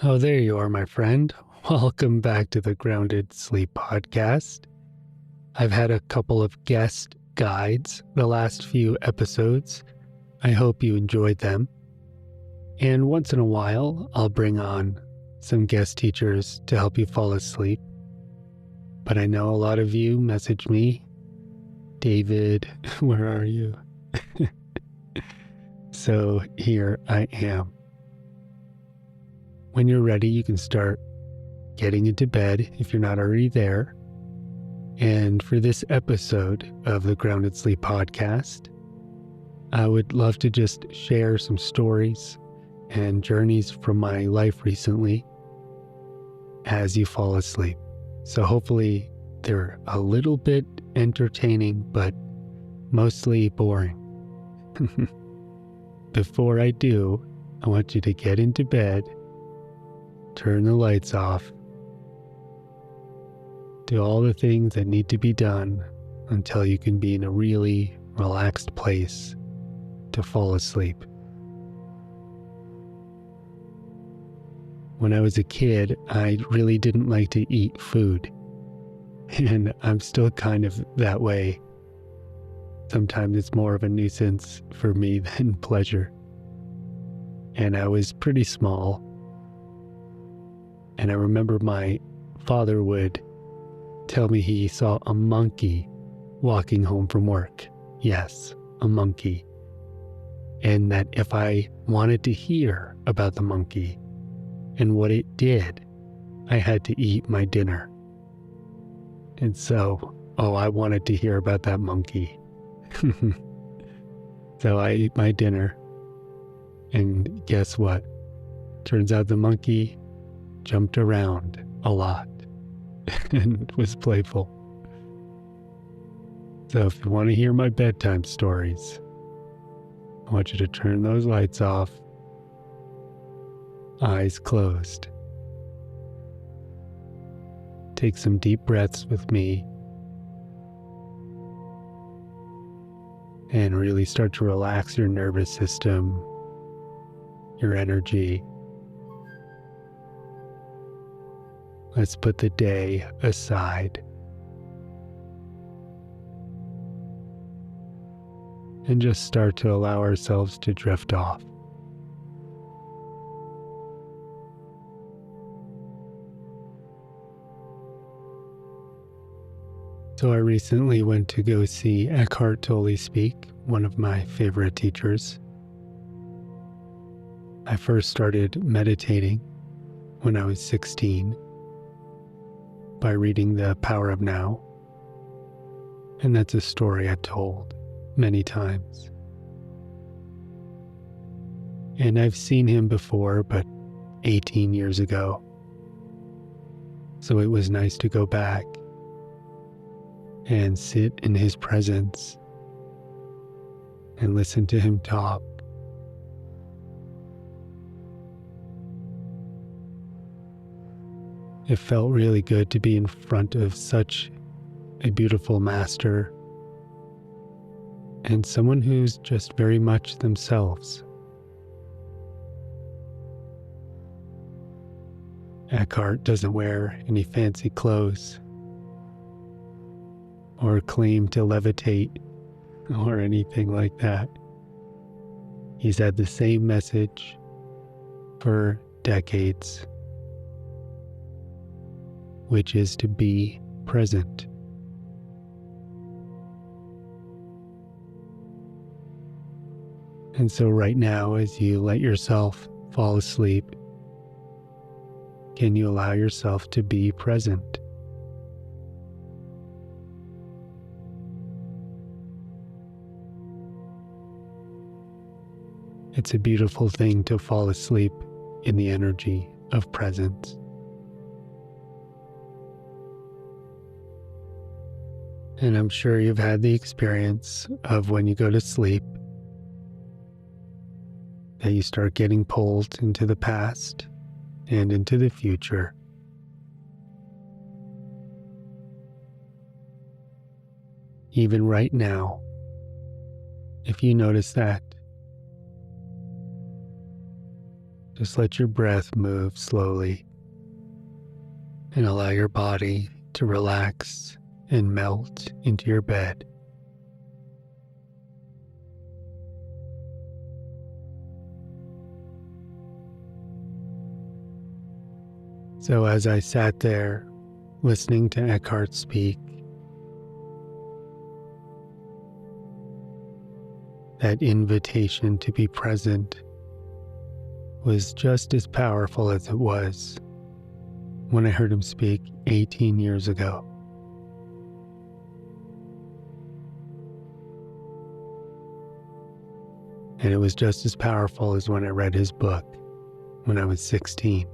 Oh, there you are, my friend. Welcome back to the Grounded Sleep Podcast. I've had a couple of guest guides the last few episodes. I hope you enjoyed them. And once in a while, I'll bring on some guest teachers to help you fall asleep. But I know a lot of you message me, David, where are you? So here I am. When you're ready, you can start getting into bed if you're not already there. And for this episode of the Grounded Sleep Podcast, I would love to just share some stories and journeys from my life recently as you fall asleep. So hopefully they're a little bit entertaining, but mostly boring. Before I do, I want you to get into bed, turn the lights off, do all the things that need to be done until you can be in a really relaxed place to fall asleep. When I was a kid, I really didn't like to eat food, and I'm still kind of that way. Sometimes it's more of a nuisance for me than pleasure. And I was pretty small, and I remember my father would tell me he saw a monkey walking home from work. Yes, a monkey. And that if I wanted to hear about the monkey and what it did, I had to eat my dinner. And so, I wanted to hear about that monkey. So I ate my dinner, and guess what? Turns out the monkey jumped around a lot and was playful. So if you want to hear my bedtime stories, I want you to turn those lights off, eyes closed. Take some deep breaths with me and really start to relax your nervous system, your energy. Let's put the day aside and just start to allow ourselves to drift off. So I recently went to go see Eckhart Tolle speak, one of my favorite teachers. I first started meditating when I was 16 by reading The Power of Now. And that's a story I've told many times. And I've seen him before, but 18 years ago. So it was nice to go back and sit in his presence and listen to him talk. It felt really good to be in front of such a beautiful master and someone who's just very much themselves. Eckhart doesn't wear any fancy clothes or claim to levitate or anything like that. He's had the same message for decades, which is to be present. And so right now, as you let yourself fall asleep, can you allow yourself to be present? It's a beautiful thing to fall asleep in the energy of presence. And I'm sure you've had the experience of when you go to sleep, that you start getting pulled into the past and into the future. Even right now, if you notice that, Just let your breath move slowly and allow your body to relax and melt into your bed. So as I sat there listening to Eckhart speak, that invitation to be present was just as powerful as it was when I heard him speak 18 years ago. And it was just as powerful as when I read his book when I was 16.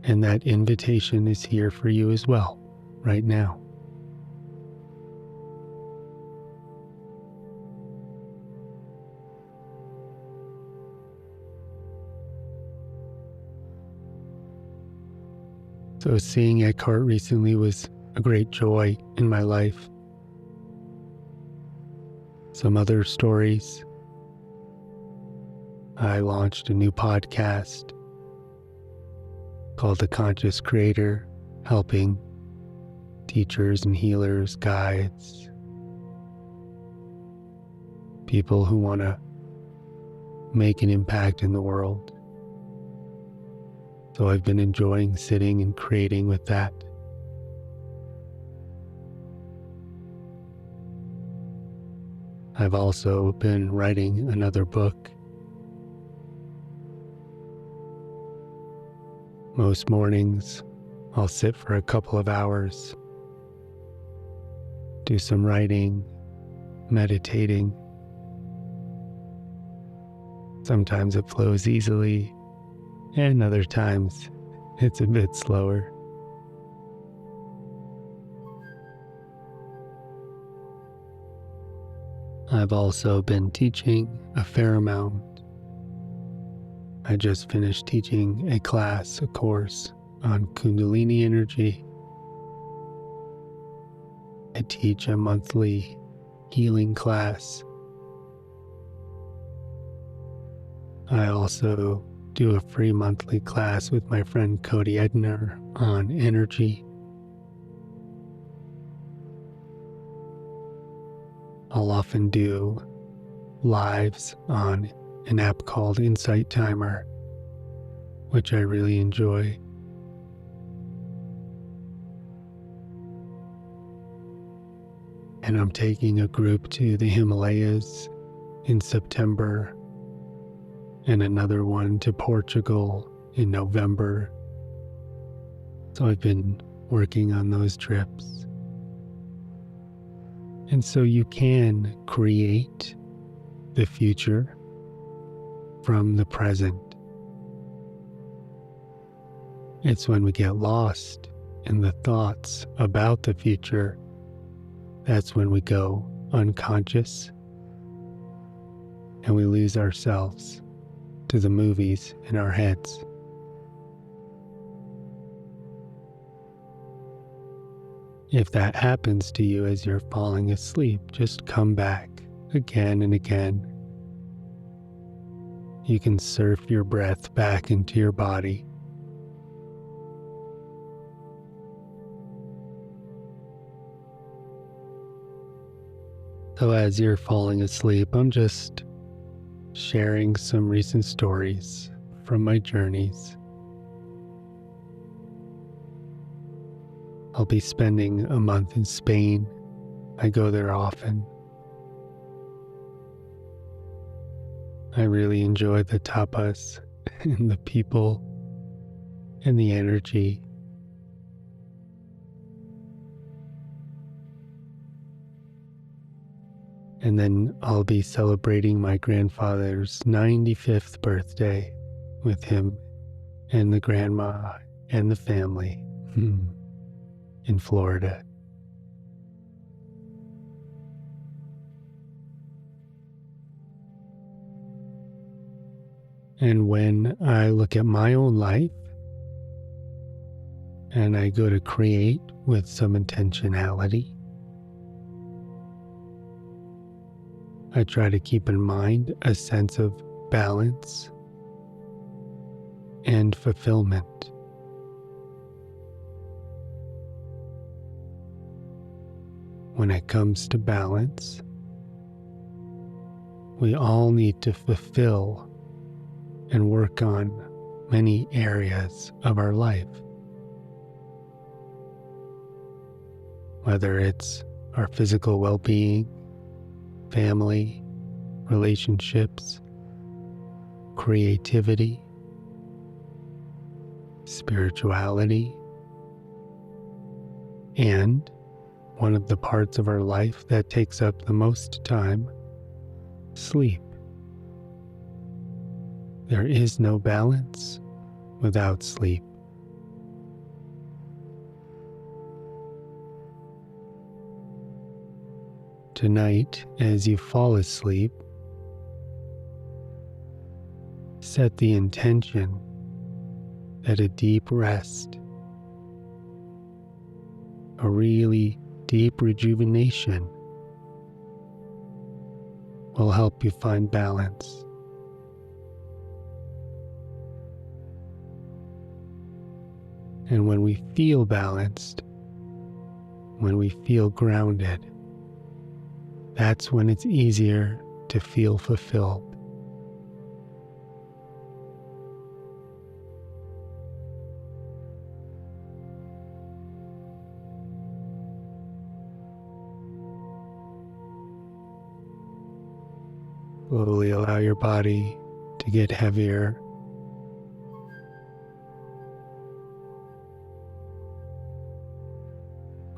And that invitation is here for you as well, right now. So seeing Eckhart recently was a great joy in my life. Some other stories. I launched a new podcast called The Conscious Creator, helping teachers and healers, guides, people who want to make an impact in the world. So I've been enjoying sitting and creating with that. I've also been writing another book. Most mornings, I'll sit for a couple of hours, do some writing, meditating. Sometimes it flows easily, and other times it's a bit slower. I've also been teaching a fair amount. I just finished teaching a course on Kundalini energy. I teach a monthly healing class. I also do a free monthly class with my friend Cody Edner on energy. I'll often do lives on an app called Insight Timer, which I really enjoy. And I'm taking a group to the Himalayas in September and another one to Portugal in November. So I've been working on those trips. And so you can create the future from the present. It's when we get lost in the thoughts about the future, that's when we go unconscious and we lose ourselves to the movies in our heads. If that happens to you as you're falling asleep, just come back again and again. You can surf your breath back into your body. So as you're falling asleep, I'm just sharing some recent stories from my journeys. I'll be spending a month in Spain. I go there often. I really enjoy the tapas and the people and the energy. And then I'll be celebrating my grandfather's 95th birthday with him and the grandma and the family in Florida. And when I look at my own life and I go to create with some intentionality, I try to keep in mind a sense of balance and fulfillment. When it comes to balance, we all need to fulfill and work on many areas of our life. Whether it's our physical well-being, family, relationships, creativity, spirituality, and one of the parts of our life that takes up the most time, sleep. There is no balance without sleep. Tonight, as you fall asleep, set the intention that a deep rest, a really deep rejuvenation, will help you find balance. And when we feel balanced, when we feel grounded, that's when it's easier to feel fulfilled. Slowly allow your body to get heavier.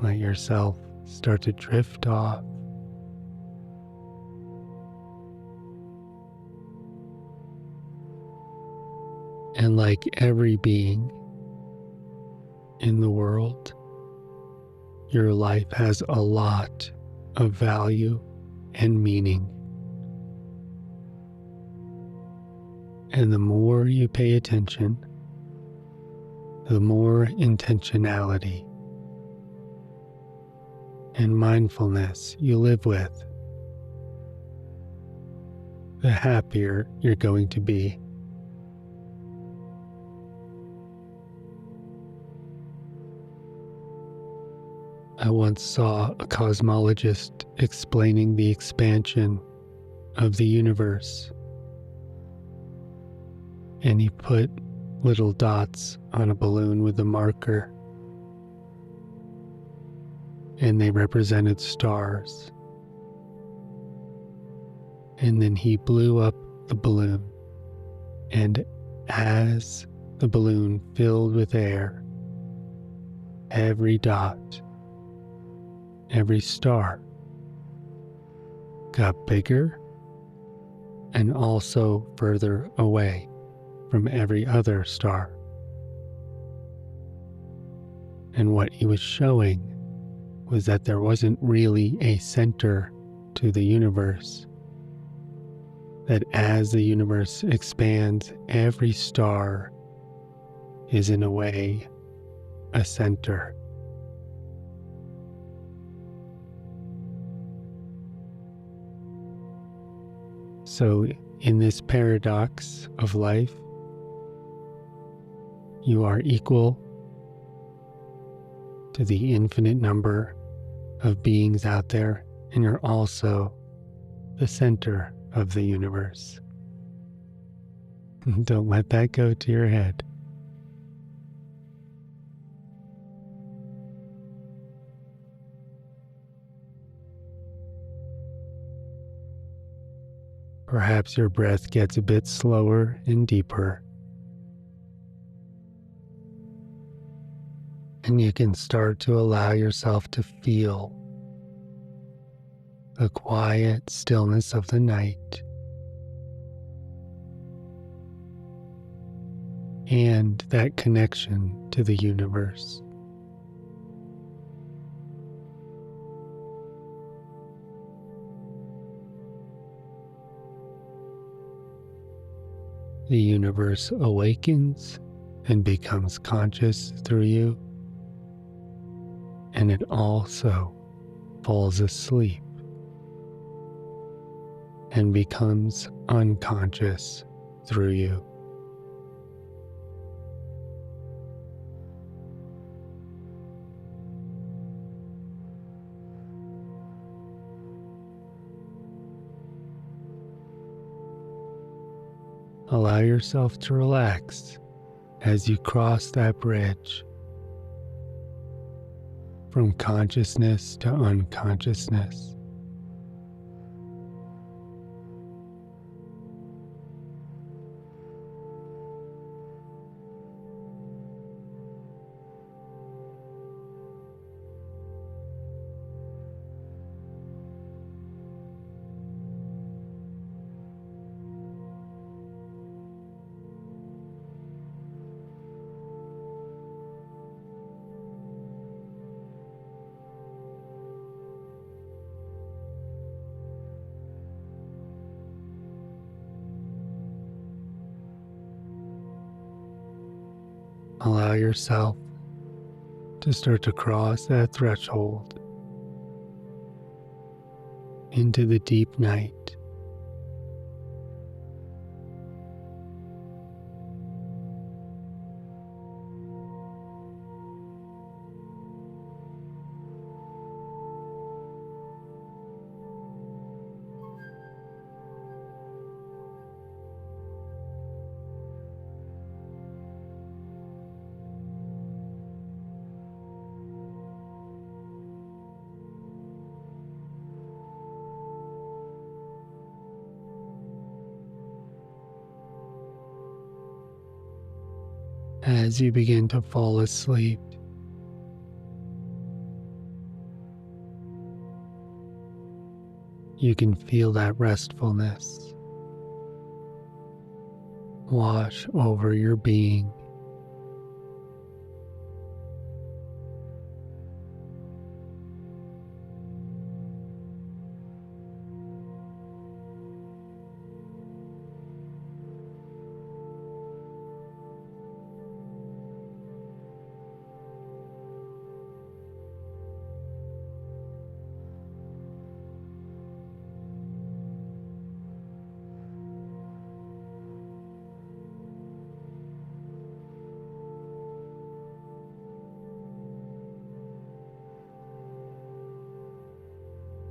Let yourself start to drift off. And like every being in the world, your life has a lot of value and meaning. And the more you pay attention, the more intentionality and mindfulness you live with, the happier you're going to be. I once saw a cosmologist explaining the expansion of the universe, and he put little dots on a balloon with a marker, and they represented stars. And then he blew up the balloon, and as the balloon filled with air, every dot, every star got bigger and also further away from every other star. And what he was showing was that there wasn't really a center to the universe, that as the universe expands, every star is in a way a center. So in this paradox of life, you are equal to the infinite number of beings out there, and you're also the center of the universe. Don't let that go to your head. Perhaps your breath gets a bit slower and deeper, and you can start to allow yourself to feel the quiet stillness of the night and that connection to the universe. The universe awakens and becomes conscious through you, and it also falls asleep. and becomes unconscious through you. Allow yourself to relax as you cross that bridge from consciousness to unconsciousness. Allow yourself to start to cross that threshold into the deep night. As you begin to fall asleep, you can feel that restfulness wash over your being.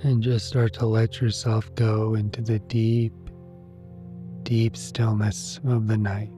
And just start to let yourself go into the deep, deep stillness of the night.